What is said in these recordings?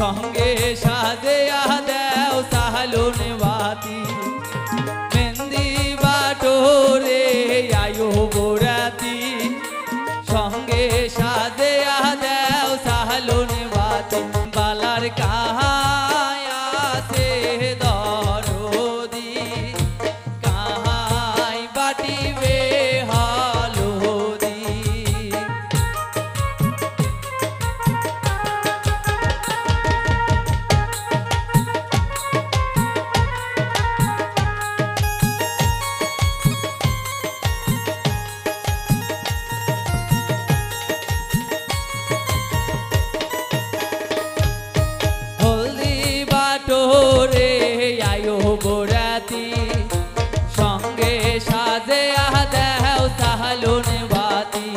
সঙ্গে সাজিয়া দেও সাহালুন বাতি মেহেন্দি বাটোরে আয়ো বরাতি সঙ্গে সাজিয়া দেও সাহালুন বাতি বালার কাহায় আছে দরদি কাহায় বাটিবে হলদি রে আয়ো বরাতি সঙ্গে সাজিয়া দেও সাহালুন বাতি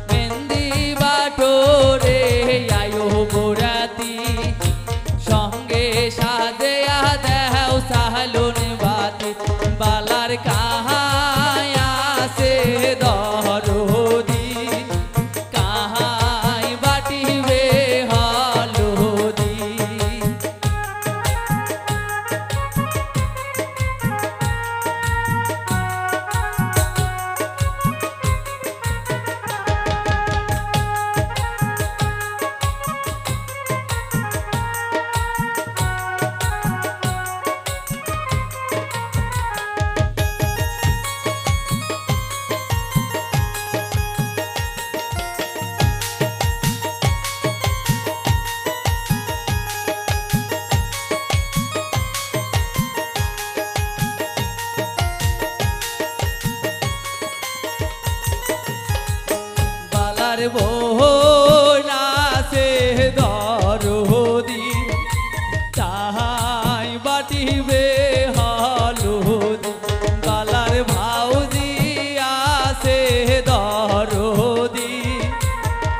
মেহেন্দি বাটোরে আয়ো বরাতি সঙ্গে সাজিয়া দেও সাহালুন বাতি বালার কাহায় আছে দরদি কাহায় বাটিবে হলদি বালার বোনা সে দরদি তাহাই বাটিবে হলদি বালার ভাউজি আছে দরদি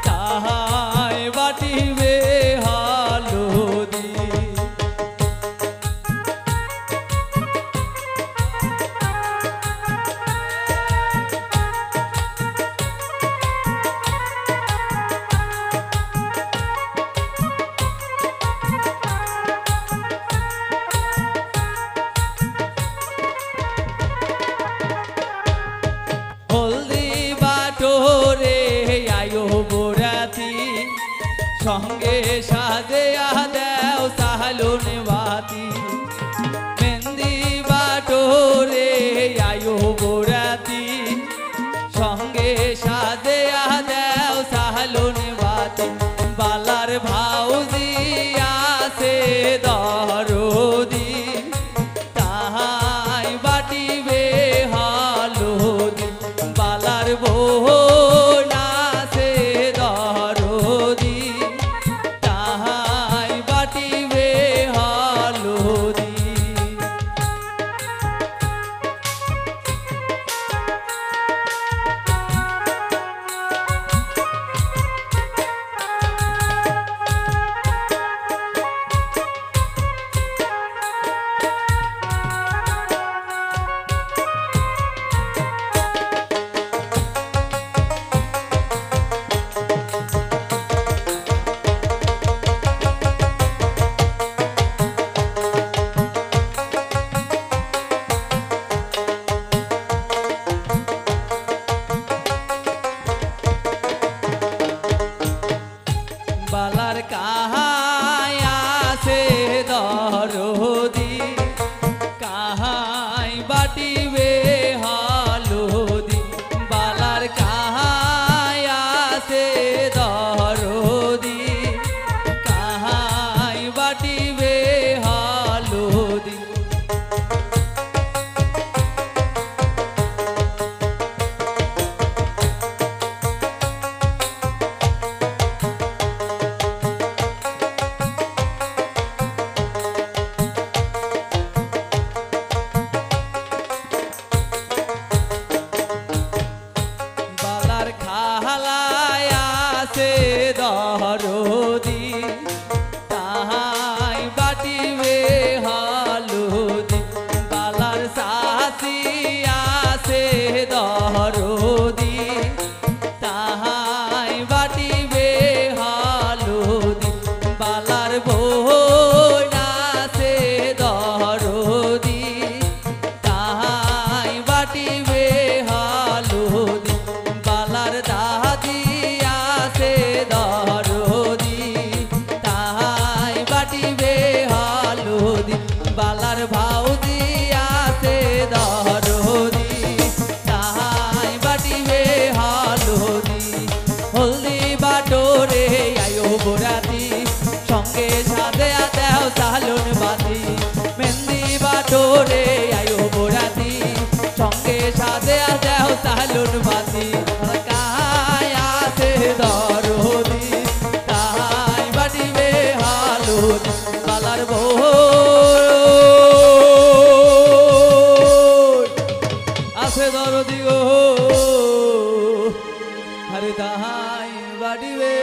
তাহাই বাটিবে হলদি হলদি বাটোরে আয়ো বরাতি সঙ্গে সাজিয়া দেও সাহালুন বাতি মেহেন্দি বাটোরে আয়ো বরাতি সঙ্গে সাজিয়া দেও সাহালুন বাতি বালার ভাউজি আছে দরদি তাহাই বাটিবে হলদি বালার বোনা আছে দরদি তাহাই বাটিবে হলদি বালার কাহায় আছে দরদি কাহায় বাটিবে হলদি বালার কাহায় আছে দরদি কাহায় বাটিবে হলদি দরদি তাহাই বাটিবে হলদি বালার সাথী আছে দরদি তাহাই বাটিবে হলদি বালার সালুন বাতি কায় আছে দরদি তাই বাটিবে হালুদি বালার বউ আছে দরদি গো আরে তাহাই বাটিবে